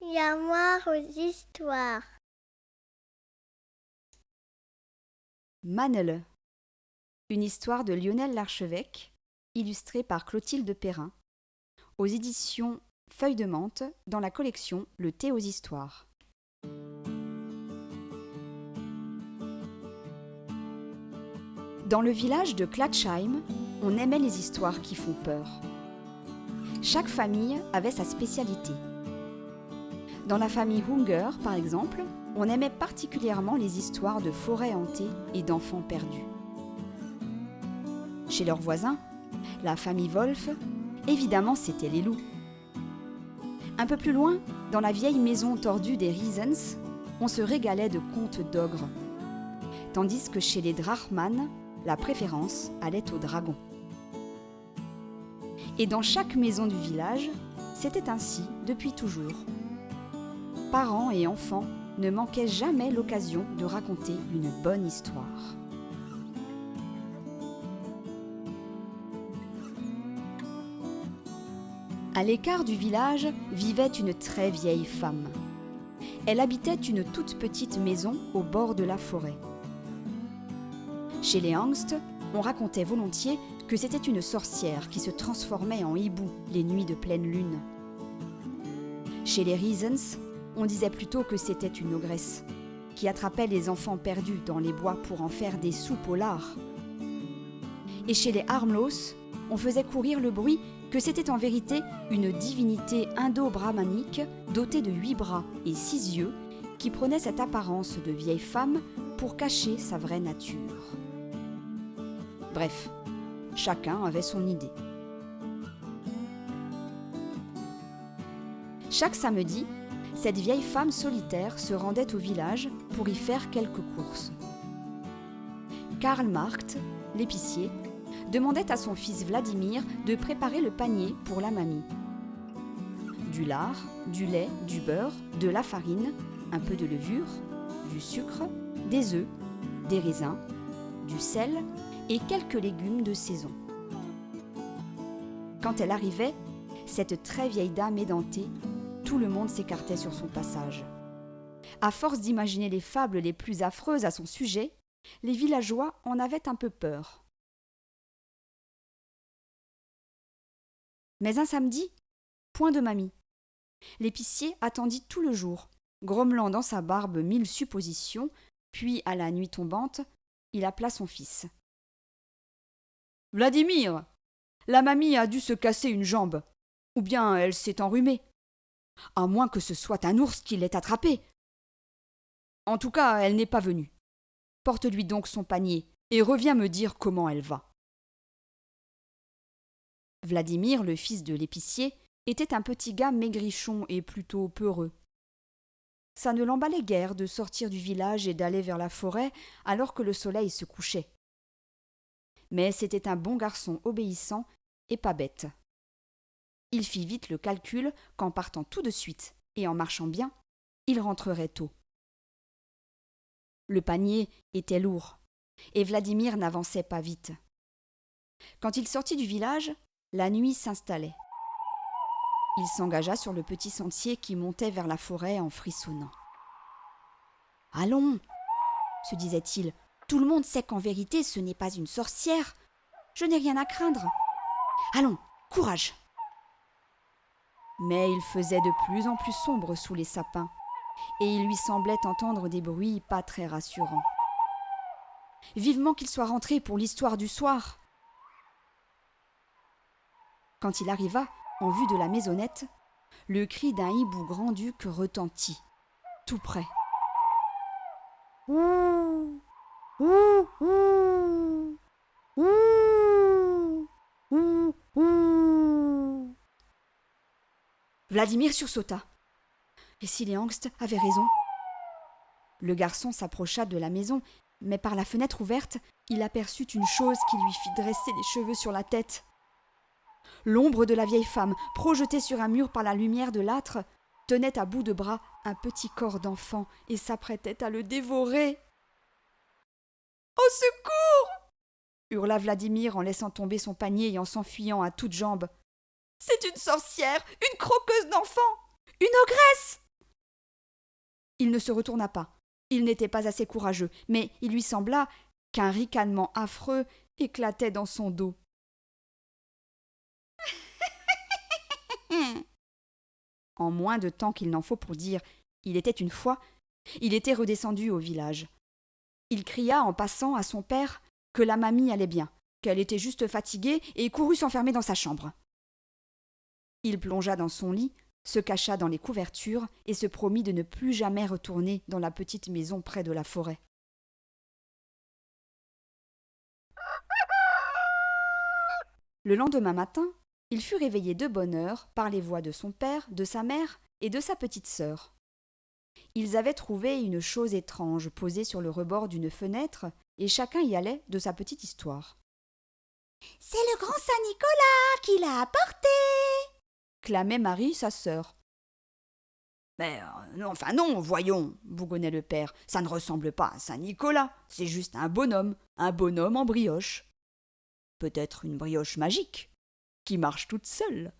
Il y a moi aux histoires. Manele, une histoire de Lionel Larchevêque, illustrée par Clotilde Perrin, aux éditions Feuille de Menthe, dans la collection Le thé aux histoires. Dans le village de Klatsheim, on aimait les histoires qui font peur. Chaque famille avait sa spécialité. Dans la famille Hunger, par exemple, on aimait particulièrement les histoires de forêts hantées et d'enfants perdus. Chez leurs voisins, la famille Wolf, évidemment c'était les loups. Un peu plus loin, dans la vieille maison tordue des Riesens, on se régalait de contes d'ogres. Tandis que chez les Drachmann, la préférence allait aux dragons. Et dans chaque maison du village, c'était ainsi depuis toujours. Parents et enfants ne manquaient jamais l'occasion de raconter une bonne histoire. À l'écart du village vivait une très vieille femme. Elle habitait une toute petite maison au bord de la forêt. Chez les Angst, on racontait volontiers que c'était une sorcière qui se transformait en hibou les nuits de pleine lune. Chez les Riesens, on disait plutôt que c'était une ogresse qui attrapait les enfants perdus dans les bois pour en faire des soupes au lard. Et chez les Harmlos, on faisait courir le bruit que c'était en vérité une divinité indo-brahmanique dotée de 8 bras et 6 yeux qui prenait cette apparence de vieille femme pour cacher sa vraie nature. Bref, chacun avait son idée. Chaque samedi, cette vieille femme solitaire se rendait au village pour y faire quelques courses. Karl Markt, l'épicier, demandait à son fils Vladimir de préparer le panier pour la mamie. Du lard, du lait, du beurre, de la farine, un peu de levure, du sucre, des œufs, des raisins, du sel et quelques légumes de saison. Quand elle arrivait, cette très vieille dame édentée, tout le monde s'écartait sur son passage. À force d'imaginer les fables les plus affreuses à son sujet, les villageois en avaient un peu peur. Mais un samedi, point de mamie. L'épicier attendit tout le jour, grommelant dans sa barbe 1000 suppositions, puis, à la nuit tombante, il appela son fils. « Vladimir, la mamie a dû se casser une jambe, ou bien elle s'est enrhumée. À moins que ce soit un ours qui l'ait attrapée. En tout cas, elle n'est pas venue. Porte-lui donc son panier et reviens me dire comment elle va. » Vladimir, le fils de l'épicier, était un petit gars maigrichon et plutôt peureux. Ça ne l'emballait guère de sortir du village et d'aller vers la forêt alors que le soleil se couchait. Mais c'était un bon garçon obéissant et pas bête. Il fit vite le calcul qu'en partant tout de suite et en marchant bien, il rentrerait tôt. Le panier était lourd et Vladimir n'avançait pas vite. Quand il sortit du village, la nuit s'installait. Il s'engagea sur le petit sentier qui montait vers la forêt en frissonnant. « Allons !» se disait-il. « Tout le monde sait qu'en vérité ce n'est pas une sorcière. Je n'ai rien à craindre. Allons, courage !» Mais il faisait de plus en plus sombre sous les sapins, et il lui semblait entendre des bruits pas très rassurants. Vivement qu'il soit rentré pour l'histoire du soir. Quand il arriva en vue de la maisonnette, le cri d'un hibou grand-duc retentit, tout près. Ouh, ouh, ouh, ouh, ouh, ouh. Vladimir sursauta. Et si les Angst avaient raison? Le garçon s'approcha de la maison, mais par la fenêtre ouverte, il aperçut une chose qui lui fit dresser les cheveux sur la tête. L'ombre de la vieille femme, projetée sur un mur par la lumière de l'âtre, tenait à bout de bras un petit corps d'enfant et s'apprêtait à le dévorer. « Au secours !» hurla Vladimir en laissant tomber son panier et en s'enfuyant à toutes jambes. « C'est une sorcière, une croqueuse d'enfants, une ogresse !» Il ne se retourna pas. Il n'était pas assez courageux, mais il lui sembla qu'un ricanement affreux éclatait dans son dos. En moins de temps qu'il n'en faut pour dire « il était une fois », il était redescendu au village. Il cria en passant à son père que la mamie allait bien, qu'elle était juste fatiguée et courut s'enfermer dans sa chambre. Il plongea dans son lit, se cacha dans les couvertures et se promit de ne plus jamais retourner dans la petite maison près de la forêt. Le lendemain matin, il fut réveillé de bonne heure par les voix de son père, de sa mère et de sa petite sœur. Ils avaient trouvé une chose étrange posée sur le rebord d'une fenêtre et chacun y allait de sa petite histoire. « C'est le grand Saint-Nicolas qui l'a apporté !» clamait Marie, sa sœur. « Mais non, voyons, bougonnait le père, ça ne ressemble pas à Saint-Nicolas, c'est juste un bonhomme en brioche. Peut-être une brioche magique, qui marche toute seule. »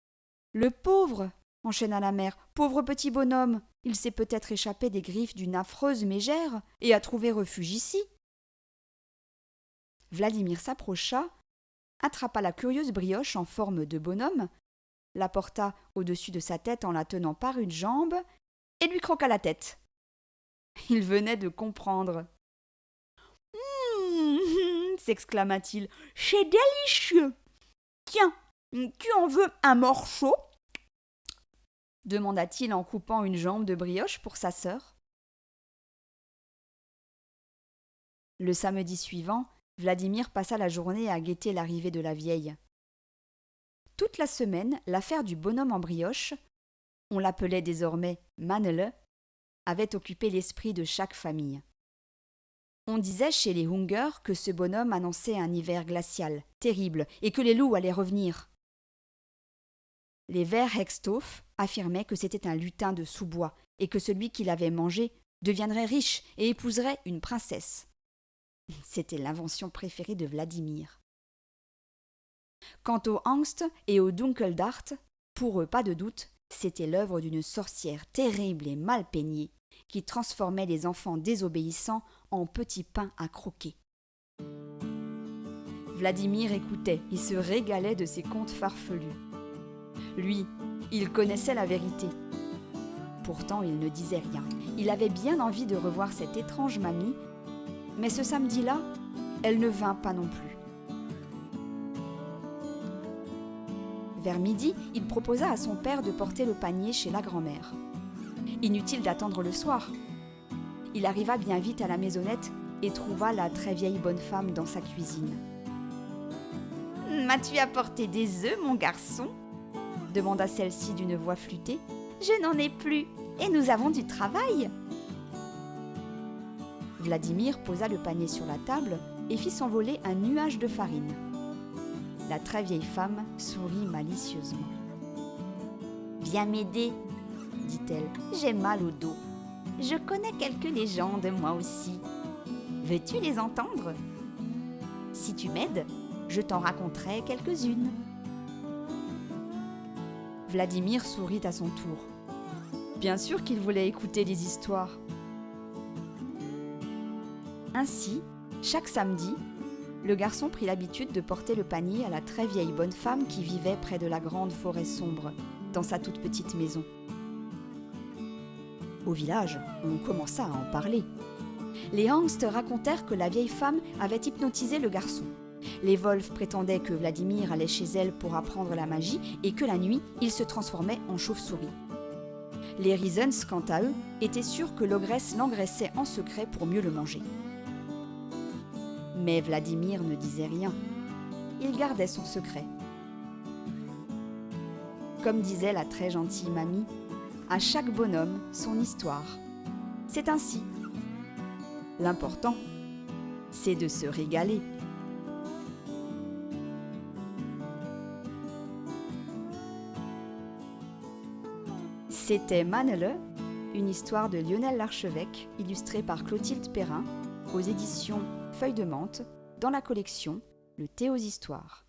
« Le pauvre !» enchaîna la mère, « pauvre petit bonhomme, il s'est peut-être échappé des griffes d'une affreuse mégère et a trouvé refuge ici. » Vladimir s'approcha, attrapa la curieuse brioche en forme de bonhomme, la porta au-dessus de sa tête en la tenant par une jambe et lui croqua la tête. Il venait de comprendre. « s'exclama-t-il, « c'est délicieux. Tiens, tu en veux un morceau ?» demanda-t-il en coupant une jambe de brioche pour sa sœur. Le samedi suivant, Vladimir passa la journée à guetter l'arrivée de la vieille. Toute la semaine, l'affaire du bonhomme en brioche, on l'appelait désormais Mannele, avait occupé l'esprit de chaque famille. On disait chez les Hunger que ce bonhomme annonçait un hiver glacial, terrible, et que les loups allaient revenir. Les Verhextoph affirmaient que c'était un lutin de sous-bois et que celui qui l'avait mangé deviendrait riche et épouserait une princesse. C'était l'invention préférée de Vladimir. Quant aux Angst et aux Dunkeldart, pour eux, pas de doute, c'était l'œuvre d'une sorcière terrible et mal peignée qui transformait les enfants désobéissants en petits pains à croquer. Vladimir écoutait et se régalait de ces contes farfelus. Lui, il connaissait la vérité. Pourtant, il ne disait rien. Il avait bien envie de revoir cette étrange mamie, mais ce samedi-là, elle ne vint pas non plus. Vers midi, il proposa à son père de porter le panier chez la grand-mère. Inutile d'attendre le soir. Il arriva bien vite à la maisonnette et trouva la très vieille bonne femme dans sa cuisine. « M'as-tu apporté des œufs, mon garçon ?» demanda celle-ci d'une voix flûtée. « Je n'en ai plus, et nous avons du travail !» Vladimir posa le panier sur la table et fit s'envoler un nuage de farine. La très vieille femme sourit malicieusement. « Viens m'aider, » dit-elle, « j'ai mal au dos. Je connais quelques légendes, moi aussi. Veux-tu les entendre ? Si tu m'aides, je t'en raconterai quelques-unes. » Vladimir sourit à son tour. Bien sûr qu'il voulait écouter les histoires. Ainsi, chaque samedi, le garçon prit l'habitude de porter le panier à la très vieille bonne femme qui vivait près de la grande forêt sombre, dans sa toute petite maison. Au village, on commença à en parler. Les Angst racontèrent que la vieille femme avait hypnotisé le garçon. Les Wolf prétendaient que Vladimir allait chez elle pour apprendre la magie et que la nuit, il se transformait en chauve-souris. Les Riesens, quant à eux, étaient sûrs que l'ogresse l'engraissait en secret pour mieux le manger. Mais Vladimir ne disait rien. Il gardait son secret. Comme disait la très gentille mamie, à chaque bonhomme son histoire. C'est ainsi. L'important, c'est de se régaler. C'était Mannele, une histoire de Lionel Larchevêque, illustrée par Clotilde Perrin, aux éditions Feuille de Menthe, dans la collection Le Thé aux Histoires.